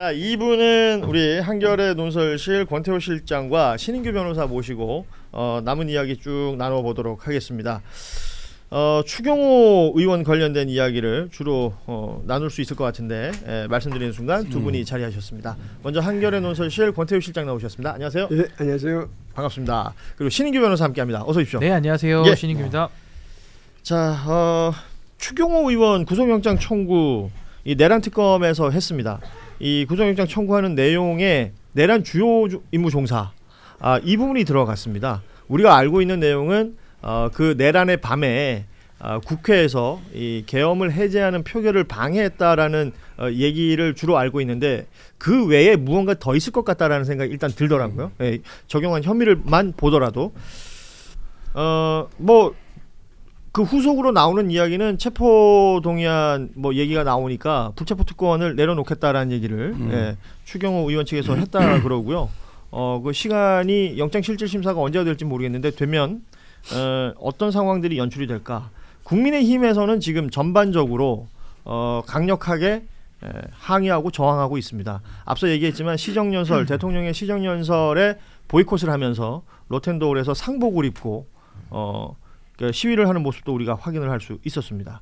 자, 2부는 우리 한겨레 논설실 권태호 실장과 신인규 변호사 모시고 남은 이야기 쭉 나눠보도록 하겠습니다. 추경호 의원 관련된 이야기를 주로 나눌 수 있을 것 같은데 말씀드리는 순간 두 분이 자리하셨습니다. 먼저 한겨레 논설실 권태호 실장 나오셨습니다. 안녕하세요. 네, 안녕하세요. 반갑습니다. 그리고 신인규 변호사 함께합니다. 어서 오십시오. 네, 안녕하세요. 예. 신인규입니다. 자, 추경호 의원 구속영장 청구 이 내란 특검에서 했습니다. 이 구속영장 청구하는 내용에 내란 주요 임무 종사 이 부분이 들어갔습니다. 우리가 알고 있는 내용은 그 내란의 밤에 국회에서 이 계엄을 해제하는 표결을 방해했다라는 얘기를 주로 알고 있는데 그 외에 무언가 더 있을 것 같다라는 생각이 일단 들더라고요. 예, 적용한 혐의를만 보더라도 그 후속으로 나오는 이야기는 체포동의안 얘기가 나오니까 불체포 특권을 내려놓겠다라는 얘기를 추경호 의원 측에서 했다 그러고요. 그 시간이 영장실질심사가 언제가 될지 모르겠는데 되면 어떤 상황들이 연출이 될까? 국민의힘에서는 지금 전반적으로 강력하게 항의하고 저항하고 있습니다. 앞서 얘기했지만 시정연설 대통령의 시정연설에 보이콧을 하면서 로텐도홀에서 상복을 입고 시위를 하는 모습도 우리가 확인을 할 수 있었습니다.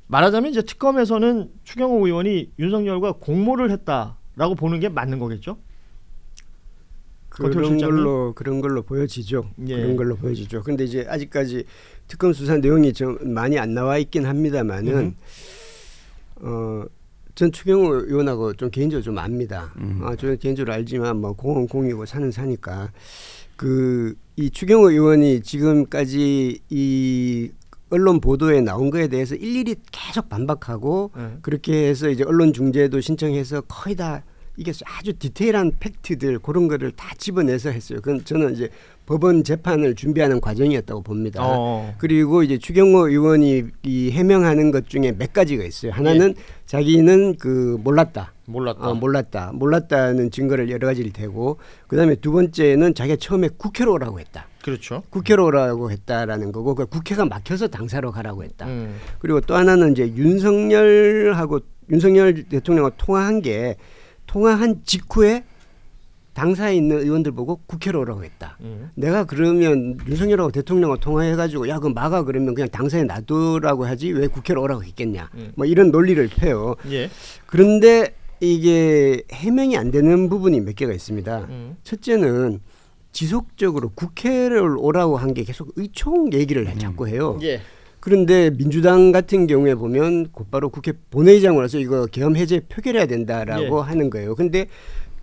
말하자면 이제 특검에서는 추경호 의원이 윤석열과 공모를 했다라고 보는 게 맞는 거겠죠? 그런 걸로 보여지죠. 예. 그런 걸로 보여지죠. 근데 이제 아직까지 특검 수사 내용이 좀 많이 안 나와 있긴 합니다만은 전 추경호 의원하고 좀 개인적으로 좀 압니다. 저는 개인적으로 알지만 공은 공이고 산은 사니까 이 추경호 의원이 지금까지 이 언론 보도에 나온 거에 대해서 일일이 계속 반박하고 그렇게 해서 이제 언론 중재도 신청해서 거의 다 이게 아주 디테일한 팩트들 그런 거를 다 집어내서 했어요. 그건 저는 이제 법원 재판을 준비하는 과정이었다고 봅니다. 그리고 이제 추경호 의원이 이 해명하는 것 중에 몇 가지가 있어요. 하나는 자기는 몰랐다는 증거를 여러 가지를 대고, 그다음에 두 번째는 자기가 처음에 국회로 오라고 했다. 그렇죠. 국회로 오라고 했다라는 거고, 그 국회가 막혀서 당사로 가라고 했다. 그리고 또 하나는 이제 윤석열 대통령과 통화한 직후에 당사에 있는 의원들 보고 국회로 오라고 했다. 내가 그러면 윤석열하고 대통령하고 통화해가지고 야 그럼 막아 그러면 그냥 당사에 놔두라고 하지 왜 국회로 오라고 했겠냐. 이런 논리를 펴요. 예. 그런데 이게 해명이 안 되는 부분이 몇 개가 있습니다. 첫째는 지속적으로 국회를 오라고 한 게 계속 의총 얘기를 자꾸 해요. 예. 그런데 민주당 같은 경우에 보면 곧바로 국회 본회의장으로 와서 이거 계엄 해제 표결해야 된다라고 하는 거예요. 근데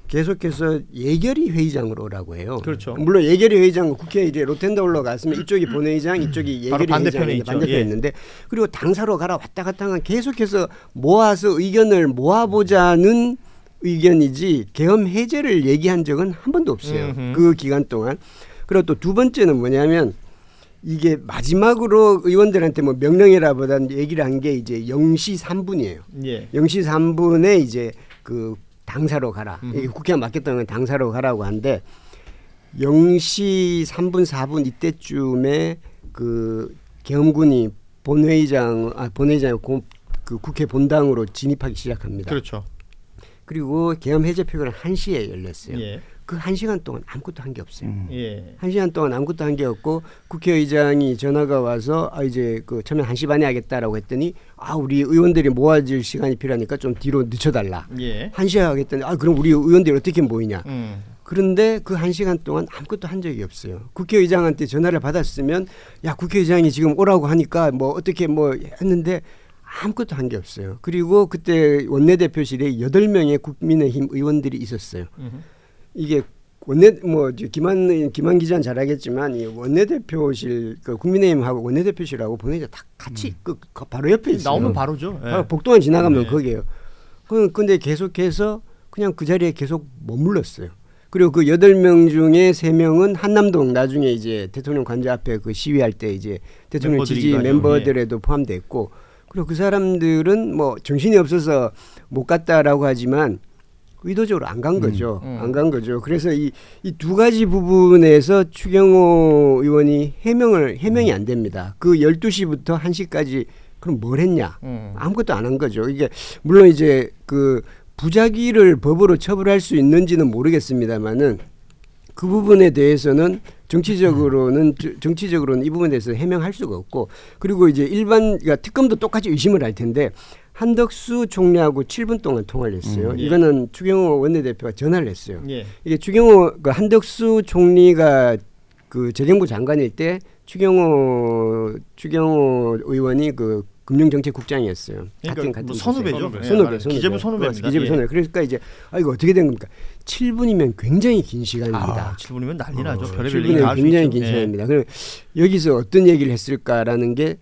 계속해서 예결위 회의장으로 오라고 해요. 그렇죠. 물론 예결위 회의장 국회 이제 로텐더홀로 갔으면 이쪽이 본회의장, 이쪽이 예결위 회의장이 반대편에 있는데 그리고 당사로 가라 왔다 갔다 하면 계속해서 모아서 의견을 모아보자는 의견이지 계엄 해제를 얘기한 적은 한 번도 없어요. 그 기간 동안. 그리고 또 두 번째는 뭐냐면 이게 마지막으로 의원들한테 명령해라보다는 얘기를 한 게 이제 0시 3분이에요. 예. 0시 3분에 이제 그 당사로 가라. 국회가 맡겼다는 건 당사로 가라고 하는데 0시 3분 4분 이때쯤에 그 계엄군이 본회의장 그 국회 본당으로 진입하기 시작합니다. 그렇죠. 그리고 계엄 해제 표결은 1시에 열렸어요. 예. 그 1시간 동안 아무것도 한 게 없어요. 예. 1시간 동안 아무것도 한 게 없고 국회의장이 전화가 와서 이제 처음에 1시 반에 하겠다라고 했더니 우리 의원들이 모아질 시간이 필요하니까 좀 뒤로 늦춰달라. 예. 1시에 하겠더니 그럼 우리 의원들이 어떻게 모이냐. 그런데 그 1시간 동안 아무것도 한 적이 없어요. 국회의장한테 전화를 받았으면 야 국회의장이 지금 오라고 하니까 어떻게 했는데 아무것도 한 게 없어요. 그리고 그때 원내대표실에 8명의 국민의힘 의원들이 있었어요. 이게 김한 기자는 잘 알겠지만 이 원내대표실 국민의힘하고 원내대표실하고 본회의장 다 같이 바로 옆에 있어요. 나오면 바로죠. 예. 바로 복도만 지나가면 거기에요. 근데 계속해서 그냥 그 자리에 계속 머물렀어요. 그리고 그 8명 중에 3명은 한남동 나중에 이제 대통령 관저 앞에 그 시위할 때 이제 대통령 지지 멤버들에도 포함돼 있고, 그리고 그 사람들은 정신이 없어서 못 갔다라고 하지만 의도적으로 안 간 거죠. 안 간 거죠. 그래서 이 두 가지 부분에서 추경호 의원이 해명이 안 됩니다. 그 12시부터 1시까지 그럼 뭘 했냐? 아무것도 안 한 거죠. 이게 물론 이제 부작위를 법으로 처벌할 수 있는지는 모르겠습니다만은 그 부분에 대해서는 정치적으로는 이 부분에 대해서 해명할 수가 없고 그리고 이제 그러니까 특검도 똑같이 의심을 할 텐데 한덕수 총리하고 7분 동안 통화를 했어요. 예. 이거는 추경호 원내대표가 전화를 했어요. 예. 이게 그 한덕수 총리가 그 재경부 장관일 때 추경호 의원이 그 금융정책국장이었어요. 그러니까 같은 뭐 선후배죠. 선후배. 기재부 선후배입니다. 기재부 예. 선후배. 그러니까 이제 이거 어떻게 된 겁니까? 7분이면 굉장히 긴 시간입니다. 7분이면 난리 나죠. 별의별 얘기 다 7분이면 할 수 굉장히 있죠. 긴 예. 시간입니다. 그럼 여기서 어떤 얘기를 했을까라는 게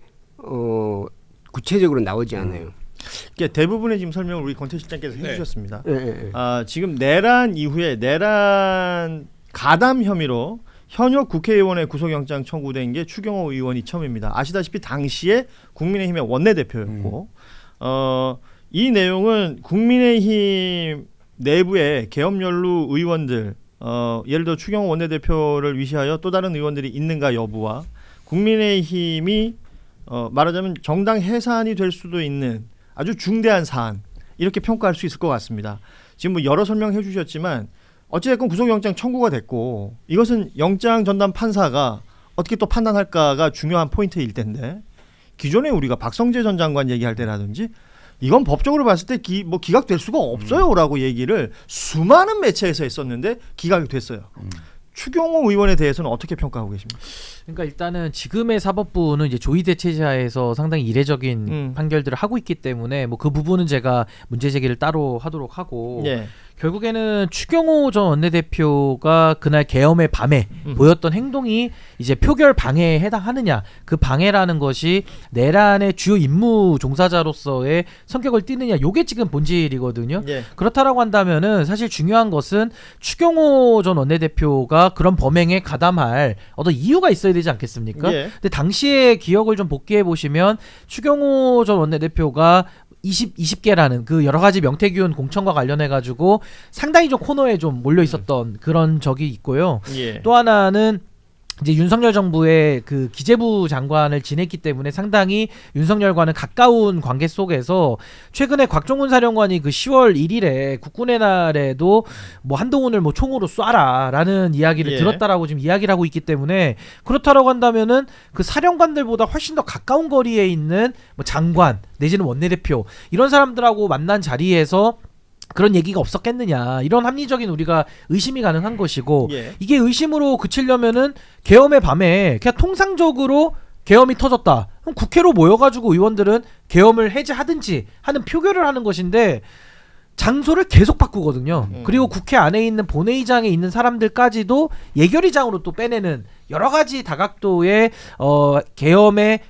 구체적으로 나오지 않아요. 그러니까 대부분의 지금 설명을 우리 권태 실장께서 해주셨습니다. 예. 지금 내란 이후에 내란 가담 혐의로 현역 국회의원의 구속영장 청구된 게 추경호 의원이 처음입니다. 아시다시피 당시에 국민의힘의 원내대표였고 이 내용은 국민의힘 내부의 계엄연루 의원들 예를 들어 추경호 원내대표를 위시하여 또 다른 의원들이 있는가 여부와 국민의힘이 말하자면 정당 해산이 될 수도 있는 아주 중대한 사안 이렇게 평가할 수 있을 것 같습니다. 지금 뭐 여러 설명해 주셨지만 어찌됐건 구속영장 청구가 됐고 이것은 영장 전담 판사가 어떻게 또 판단할까가 중요한 포인트일 텐데 기존에 우리가 박성재 전 장관 얘기할 때라든지 이건 법적으로 봤을 때 기각될 수가 없어요라고 얘기를 수많은 매체에서 했었는데 기각이 됐어요. 추경호 의원에 대해서는 어떻게 평가하고 계십니까? 그러니까 일단은 지금의 사법부는 이제 조의 대체제하에서 상당히 이례적인 판결들을 하고 있기 때문에 뭐 그 부분은 제가 문제 제기를 따로 하도록 하고 예. 결국에는 추경호 전 원내대표가 그날 계엄의 밤에 보였던 행동이 이제 표결 방해에 해당하느냐 그 방해라는 것이 내란의 주요 임무 종사자로서의 성격을 띠느냐 요게 지금 본질이거든요. 예. 그렇다라고 한다면은 사실 중요한 것은 추경호 전 원내대표가 그런 범행에 가담할 어떤 이유가 있어야 되지 않겠습니까? 예. 근데 당시의 기억을 좀 복기해 보시면 추경호 전 원내대표가 20개라는 그 여러 가지 명태균 공천과 관련해 가지고 상당히 좀 코너에 좀 몰려 있었던 그런 적이 있고요. 예. 또 하나는 이제 윤석열 정부의 그 기재부 장관을 지냈기 때문에 상당히 윤석열과는 가까운 관계 속에서 최근에 곽종훈 사령관이 그 10월 1일에 국군의 날에도 뭐 한동훈을 뭐 총으로 쏴라라는 이야기를 예. 들었다라고 지금 이야기를 하고 있기 때문에 그렇다라고 한다면은 그 사령관들보다 훨씬 더 가까운 거리에 있는 뭐 장관 내지는 원내대표 이런 사람들하고 만난 자리에서 그런 얘기가 없었겠느냐 이런 합리적인 우리가 의심이 가능한 것이고 예. 이게 의심으로 그치려면은 계엄의 밤에 그냥 통상적으로 계엄이 터졌다 그럼 국회로 모여가지고 의원들은 계엄을 해제하든지 하는 표결을 하는 것인데 장소를 계속 바꾸거든요. 그리고 국회 안에 있는 본회의장에 있는 사람들까지도 예결위장으로 또 빼내는 여러 가지 다각도의 계엄의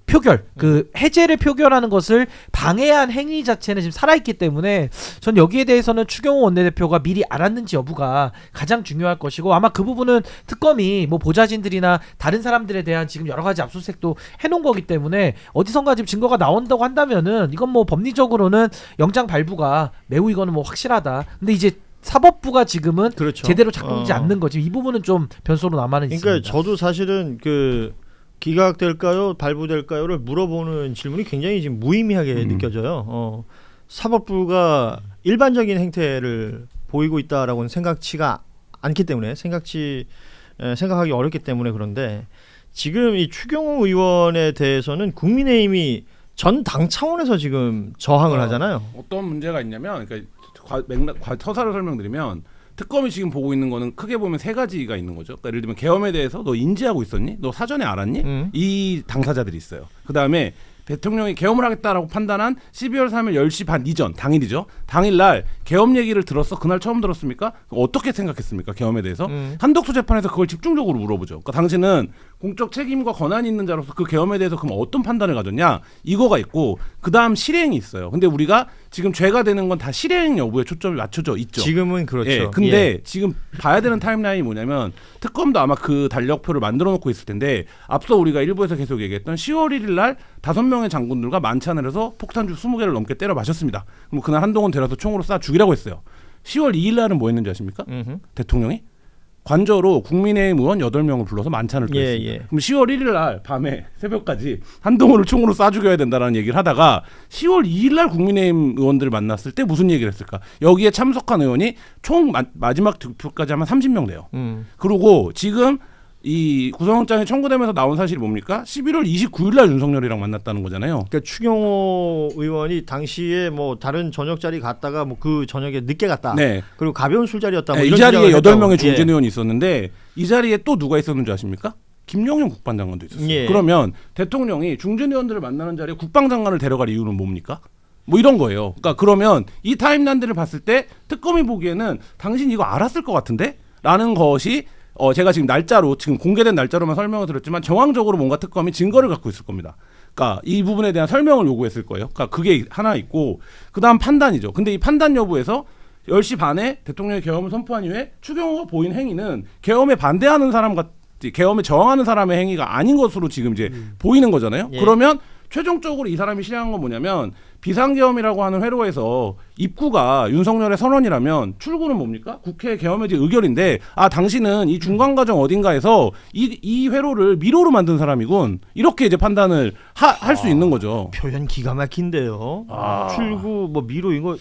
표결, 그 해제를 표결하는 것을 방해한 행위 자체는 지금 살아있기 때문에 전 여기에 대해서는 추경호 원내대표가 미리 알았는지 여부가 가장 중요할 것이고 아마 그 부분은 특검이 뭐 보좌진들이나 다른 사람들에 대한 지금 여러 가지 압수수색도 해놓은 거기 때문에 어디선가 지금 증거가 나온다고 한다면은 이건 뭐 법리적으로는 영장 발부가 매우 이거는 뭐 확실하다. 근데 이제 사법부가 지금은 그렇죠. 제대로 작동하지 않는 거지. 이 부분은 좀 변수로 남아는 있습니다. 그러니까 저도 사실은 그 기각될까요, 발부될까요를 물어보는 질문이 굉장히 지금 무의미하게 느껴져요. 사법부가 일반적인 행태를 보이고 있다라고는 생각치가 않기 때문에 생각하기 어렵기 때문에 그런데 지금 이 추경호 의원에 대해서는 국민의힘이 전 당 차원에서 지금 저항을 하잖아요. 어떤 문제가 있냐면, 그러니까 서사를 설명드리면. 특검이 지금 보고 있는 거는 크게 보면 세 가지가 있는 거죠. 그러니까 예를 들면 계엄에 대해서 너 인지하고 있었니? 너 사전에 알았니? 이 당사자들이 있어요. 그다음에 대통령이 계엄을 하겠다라고 판단한 12월 3일 10시 반 이전 당일이죠. 당일날 계엄 얘기를 들었어? 그날 처음 들었습니까? 어떻게 생각했습니까? 계엄에 대해서? 한덕수 재판에서 그걸 집중적으로 물어보죠. 그러니까 당신은 공적 책임과 권한이 있는 자로서 그 계엄에 대해서 그럼 어떤 판단을 가졌냐? 이거가 있고 그다음 실행이 있어요. 근데 우리가 지금 죄가 되는 건 다 실행 여부에 초점이 맞춰져 있죠. 지금은 그렇죠. 예, 근데 지금 봐야 되는 타임라인이 뭐냐면 특검도 아마 그 달력표를 만들어 놓고 있을 텐데 앞서 우리가 일부에서 계속 얘기했던 10월 1일 날 5명의 장군들과 만찬을 해서 폭탄주 20개를 넘게 때려 마셨습니다. 그럼 그날 한동훈 데려서 총으로 쏴 죽이라고 했어요. 10월 2일 날은 뭐 했는지 아십니까? 대통령이 관저로 국민의힘 의원 8명을 불러서 만찬을 또 예, 했습니다. 예. 그럼 10월 1일 날 밤에 새벽까지 한동훈을 총으로 쏴 죽여야 된다라는 얘기를 하다가 10월 2일 날 국민의힘 의원들을 만났을 때 무슨 얘기를 했을까? 여기에 참석한 의원이 총 마지막 득표까지 하면 30명 돼요. 그리고 지금 이 구속영장이 청구되면서 나온 사실이 뭡니까? 11월 29일 날 윤석열이랑 만났다는 거잖아요. 그러니까 추경호 의원이 당시에 뭐 다른 저녁 자리 갔다가 뭐 그 저녁에 늦게 갔다. 네. 그리고 가벼운 술자리였다. 뭐 네, 이 이런 자리에 주장을 8명의 했다고. 중진 예. 의원이 있었는데 이 자리에 또 누가 있었는지 아십니까? 김용현 국방장관도 있었어요. 예. 그러면 대통령이 중진 의원들을 만나는 자리에 국방장관을 데려갈 이유는 뭡니까? 뭐 이런 거예요. 그러니까 그러면 이 타임라인들을 봤을 때 특검이 보기에는 당신 이거 알았을 것 같은데? 라는 것이 제가 지금 날짜로 지금 공개된 날짜로만 설명을 드렸지만 정황적으로 뭔가 특검이 증거를 갖고 있을 겁니다. 그러니까 이 부분에 대한 설명을 요구했을 거예요. 그러니까 그게 하나 있고 그다음 판단이죠. 근데 이 판단 여부에서 10시 반에 대통령이 계엄을 선포한 이후에 추경호가 보인 행위는 계엄에 반대하는 사람 계엄에 저항하는 사람의 행위가 아닌 것으로 지금 이제 보이는 거잖아요. 예. 그러면 최종적으로 이 사람이 실행한 건 뭐냐면 비상계엄이라고 하는 회로에서 입구가 윤석열의 선언이라면 출구는 뭡니까? 국회 계엄해제 의결인데 당신은 이 중간과정 어딘가에서 이 회로를 미로로 만든 사람이군 이렇게 이제 판단을 할 수 있는 거죠. 표현 기가 막힌데요. 출구 뭐 미로 이거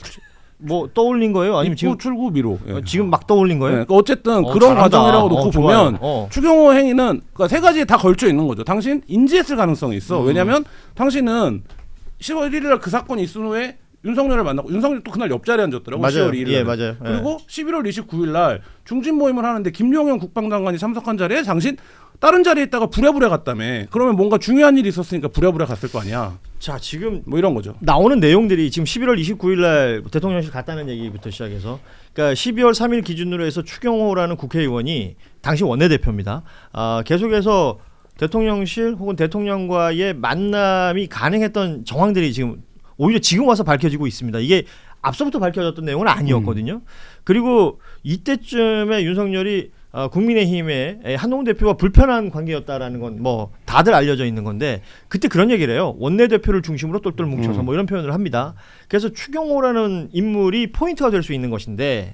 뭐 떠올린 거예요? 아니면 입구, 지금 출구 미로. 예. 지금 막 떠올린 네, 거예요? 그러니까 어쨌든 그런 잘한다. 과정이라고 놓고 좋아요. 보면 추경호 행위는 그러니까 세 가지에 다 걸쳐 있는 거죠. 당신 인지했을 가능성이 있어. 왜냐하면 당신은 10월 1일 날 그 사건이 있은 후에 윤석열을 만나고 윤석열 또 그날 옆자리에 앉았더라고. 맞아요. 10월 1일 예, 날. 맞아요. 그리고 11월 29일 날 중진 모임을 하는데 김용현 국방장관이 참석한 자리에 당신 다른 자리에 있다가 부랴부랴 갔다며. 그러면 뭔가 중요한 일이 있었으니까 부랴부랴 갔을 거 아니야. 자, 지금 뭐 이런 거죠. 나오는 내용들이 지금 11월 29일 날 대통령실 갔다는 얘기부터 시작해서 그러니까 12월 3일 기준으로 해서 추경호라는 국회의원이 당시 원내대표입니다. 계속해서 대통령실 혹은 대통령과의 만남이 가능했던 정황들이 지금 오히려 지금 와서 밝혀지고 있습니다. 이게 앞서부터 밝혀졌던 내용은 아니었거든요. 그리고 이때쯤에 윤석열이 국민의힘의 한동훈 대표와 불편한 관계였다라는 건 뭐 다들 알려져 있는 건데 그때 그런 얘기를 해요. 원내대표를 중심으로 똘똘 뭉쳐서 뭐 이런 표현을 합니다. 그래서 추경호라는 인물이 포인트가 될 수 있는 것인데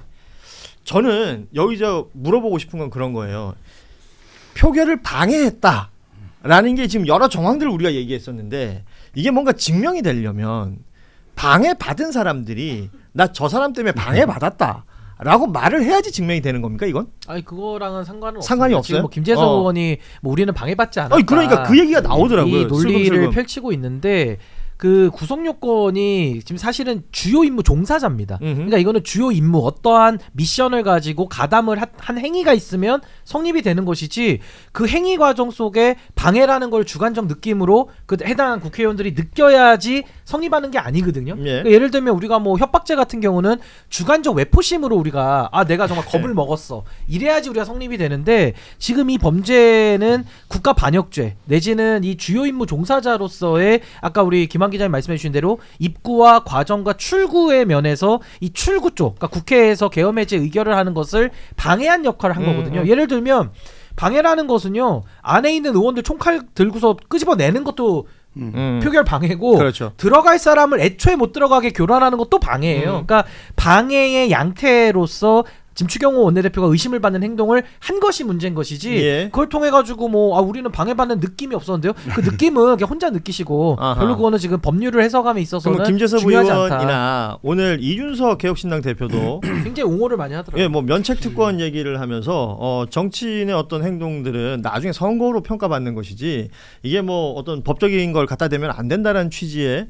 저는 여기서 물어보고 싶은 건 그런 거예요. 표결을 방해했다라는 게 지금 여러 정황들을 우리가 얘기했었는데 이게 뭔가 증명이 되려면 방해받은 사람들이 나 저 사람 때문에 방해받았다 라고 말을 해야지 증명이 되는 겁니까 이건? 아니 그거랑은 상관이 상관이 없습니다. 없어요? 지금 뭐 김재석 의원이 뭐 우리는 방해받지 않았다. 아니 그러니까 그 얘기가 나오더라고요. 이 논리를 슬금슬금. 펼치고 있는데 그 구속 요건이 지금 사실은 주요 임무 종사자입니다. 그러니까 이거는 주요 임무 어떠한 미션을 가지고 가담을 한 행위가 있으면 성립이 되는 것이지 그 행위 과정 속에 방해라는 걸 주관적 느낌으로 그 해당 국회의원들이 느껴야지 성립하는 게 아니거든요. 예. 그러니까 예를 들면 우리가 뭐 협박죄 같은 경우는 주관적 외포심으로 우리가 내가 정말 겁을 먹었어 이래야지 우리가 성립이 되는데 지금 이 범죄는 국가 반역죄 내지는 이 주요 임무 종사자로서의 아까 우리 김한 기자님 말씀해 주신 대로 입구와 과정과 출구의 면에서 이 출구 쪽 그러니까 국회에서 계엄 해제 의결을 하는 것을 방해한 역할을 한 거거든요. 예를 들면 방해라는 것은요 안에 있는 의원들 총칼 들고서 끄집어내는 것도 표결 방해고 그렇죠. 들어갈 사람을 애초에 못 들어가게 교란하는 것도 방해예요. 그러니까 방해의 양태로서 지금 추경호 원내대표가 의심을 받는 행동을 한 것이 문제인 것이지 예. 그걸 통해 가지고 뭐 우리는 방해받는 느낌이 없었는데요. 그 느낌은 그냥 혼자 느끼시고 아하. 별로 그거는 지금 법률을 해석함에 있어서는 그럼 김재섭 중요하지 않다. 의원이나 오늘 이준석 개혁신당 대표도 굉장히 옹호를 많이 하더라고요. 예, 뭐 면책 특권 얘기를 하면서 정치인의 어떤 행동들은 나중에 선거로 평가받는 것이지 이게 뭐 어떤 법적인 걸 갖다 대면 안 된다는 취지의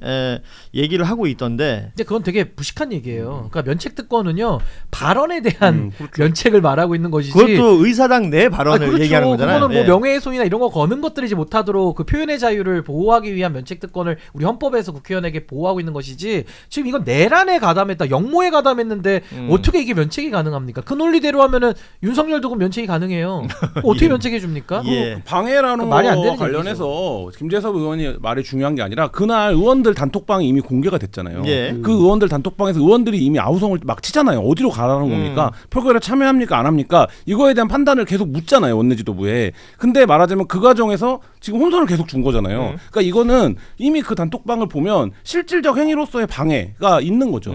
얘기를 하고 있던데 근데 그건 되게 무식한 얘기예요. 그러니까 면책 특권은요 발언에 대한 그렇죠. 면책을 말하고 있는 것이지. 그것도 의사당 내 발언을 그렇죠. 얘기하는 거잖아요. 그거는 뭐 예. 명예훼손이나 이런 거 거는 것들이지 못하도록 그 표현의 자유를 보호하기 위한 면책 특권을 우리 헌법에서 국회의원에게 보호하고 있는 것이지 지금 이건 내란에 가담했다, 역모에 가담했는데 어떻게 이게 면책이 가능합니까? 그 논리대로 하면은 윤석열도 그럼 면책이 가능해요. 어떻게 예. 면책해 줍니까? 예. 방해라는 말이 안 거와 되는 관련해서 김재섭 의원이 말이 중요한 게 아니라 그날 의원들 단톡방이 이미 공개가 됐잖아요. 예. 그 의원들 단톡방에서 의원들이 이미 아우성을 막 치잖아요. 어디로 가라는 겁니까? 표결에 참여합니까? 안 합니까? 이거에 대한 판단을 계속 묻잖아요. 원내지도부에. 근데 말하자면 그 과정에서 지금 혼선을 계속 준 거잖아요. 그러니까 이거는 이미 그 단톡방을 보면 실질적 행위로서의 방해가 있는 거죠.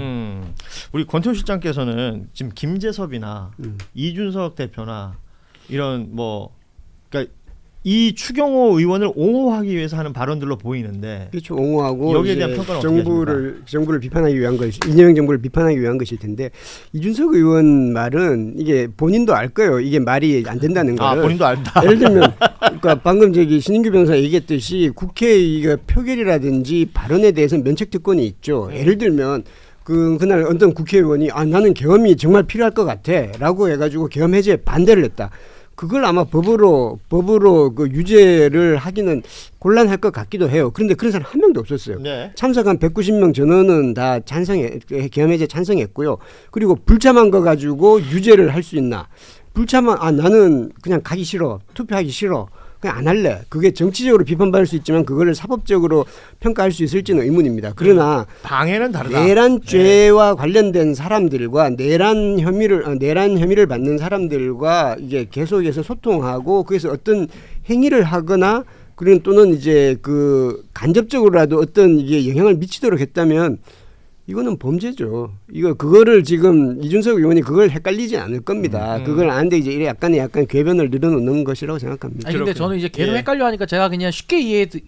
우리 권태호 실장께서는 지금 김재섭이나 이준석 대표나 이런 뭐 그러니까 이 추경호 의원을 옹호하기 위해서 하는 발언들로 보이는데 그렇죠. 옹호하고 여기에 이제 대한 평가는 어떻게 정부를 비판하기 위한 것이 이재명 정부를 비판하기 위한 것일 텐데 이준석 의원 말은 이게 본인도 알 거예요. 이게 말이 안 된다는 거를. 본인도 알다. 예를 들면 그러니까 방금 저기 신인규 변호사 얘기했듯이 국회의 표결이라든지 발언에 대해서는 면책 특권이 있죠. 예를 들면 그날 어떤 국회의원이 나는 계엄이 정말 필요할 것 같아라고 해가지고 계엄 해제에 반대를 했다. 그걸 아마 법으로 그 유죄를 하기는 곤란할 것 같기도 해요. 그런데 그런 사람 한 명도 없었어요. 네. 참석한 190명 전원은 다 계엄 해제 찬성했고요. 그리고 불참한 거 가지고 유죄를 할 수 있나? 불참한 나는 그냥 가기 싫어. 투표하기 싫어. 그냥 안 할래. 그게 정치적으로 비판받을 수 있지만 그거를 사법적으로 평가할 수 있을지는 의문입니다. 그러나 방해는 다르다. 내란죄와 관련된 사람들과 내란 혐의를 받는 사람들과 이게 계속해서 소통하고 그래서 어떤 행위를 하거나 그런 또는 이제 그 간접적으로라도 어떤 이게 영향을 미치도록 했다면 이거는 범죄죠. 그거를 지금 이준석 의원이 그걸 헷갈리지 않을 겁니다. 그걸 아는데 이제 약간 궤변을 늘어놓는 것이라고 생각합니다. 아니 근데 저는 이제 계속 헷갈려하니까 제가 그냥 쉽게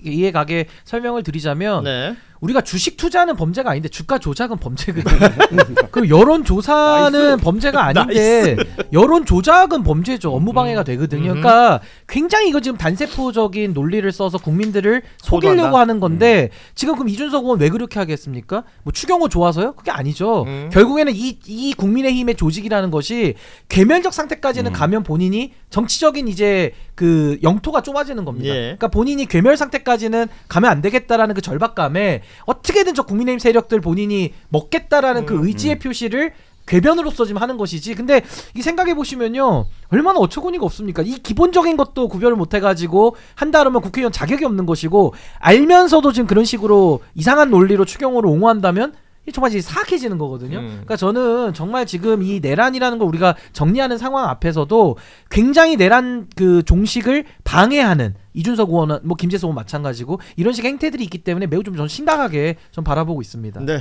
이해가게 설명을 드리자면 네. 우리가 주식 투자는 범죄가 아닌데 주가 조작은 범죄거든요. 그 여론 조사는 범죄가 아닌데 여론 조작은 범죄죠. 업무 방해가 되거든요. 그러니까 굉장히 이거 지금 단세포적인 논리를 써서 국민들을 속이려고 호도한다? 하는 건데 지금 그럼 이준석 의원 왜 그렇게 하겠습니까? 뭐 추경호 좋아서요? 그게 아니죠. 결국에는 이 국민의힘의 조직이라는 것이 괴멸적 상태까지는 가면 본인이 정치적인 이제 그 영토가 좁아지는 겁니다. 예. 그러니까 본인이 괴멸 상태까지는 가면 안 되겠다라는 그 절박감에 어떻게든 저 국민의힘 세력들 본인이 먹겠다라는 그 의지의 표시를 궤변으로서 지금 하는 것이지. 근데 이 생각해 보시면요, 얼마나 어처구니가 없습니까? 이 기본적인 것도 구별을 못 해가지고 한다 그러면 국회의원 자격이 없는 것이고, 알면서도 지금 그런 식으로 이상한 논리로 추경호를 옹호한다면 이 정말 이제 사악해지는 거거든요. 그러니까 저는 정말 지금 이 내란이라는 걸 우리가 정리하는 상황 앞에서도 굉장히 내란 그 종식을 방해하는 이준석 의원은 뭐 김재수 의원 마찬가지고 이런 식의 행태들이 있기 때문에 매우 좀 저는 심각하게 좀 바라보고 있습니다. 네.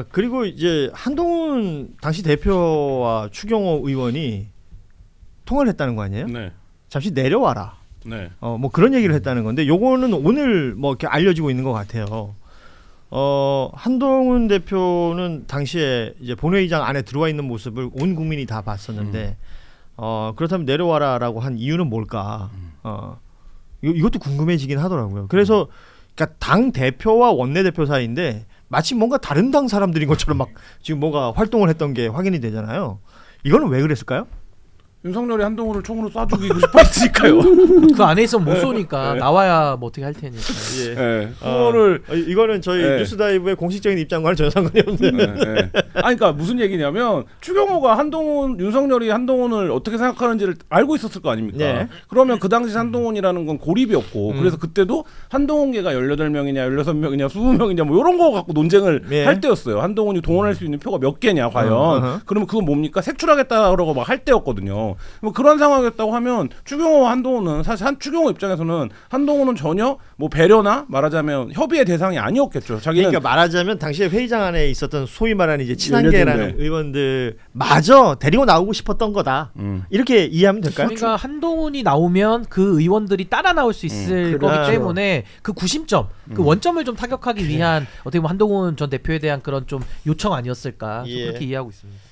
그리고 이제 한동훈 당시 대표와 추경호 의원이 통화를 했다는 거 아니에요? 네. 잠시 내려와라. 네. 뭐 그런 얘기를 했다는 건데 요거는 오늘 뭐 이렇게 알려지고 있는 것 같아요. 한동훈 대표는 당시에 이제 본회의장 안에 들어와 있는 모습을 온 국민이 다 봤었는데 그렇다면 내려와라라고 한 이유는 뭘까? 이것도 궁금해지긴 하더라고요. 그래서 그러니까 당 대표와 원내 대표 사이인데 마치 뭔가 다른 당 사람들인 것처럼 막 지금 뭔가 활동을 했던 게 확인이 되잖아요. 이거는 왜 그랬을까요? 윤석열이 한동훈을 총으로 쏴 죽이고 싶어 했으니까요. 그 안에 있으면 못 쏘니까 나와야 뭐 어떻게 할 테니까. 예. 네. 그거를 이거는 저희 네. 뉴스다이브의 공식적인 입장과는 전혀 상관이 없는데. 네. 그러니까 무슨 얘기냐면 추경호가 윤석열이 한동훈을 어떻게 생각하는지를 알고 있었을 거 아닙니까? 네. 그러면 그 당시 한동훈이라는 건 고립이었고 그래서 그때도 한동훈계가 18명이냐 16명이냐 20명이냐 뭐 이런 거 갖고 논쟁을 네. 할 때였어요. 한동훈이 동원할 수 있는 표가 몇 개냐 과연. 그러면 그건 뭡니까? 색출하겠다라고 막 할 때였거든요. 뭐 그런 상황이었다고 하면 추경호와 한동훈은 사실 추경호 입장에서는 한동훈은 전혀 뭐 배려나 말하자면 협의의 대상이 아니었겠죠. 자기는 그러니까 말하자면 당시에 회의장 안에 있었던 소위 말하는 이제 친한계라는 네. 의원들 마저 데리고 나오고 싶었던 거다. 이렇게 이해하면 될까요? 그러니까 한동훈이 나오면 그 의원들이 따라 나올 수 있을 거기 그렇죠. 때문에 그 구심점, 그 원점을 좀 타격하기 위한 어떻게 보면 한동훈 전 대표에 대한 그런 좀 요청 아니었을까 좀 예. 그렇게 이해하고 있습니다.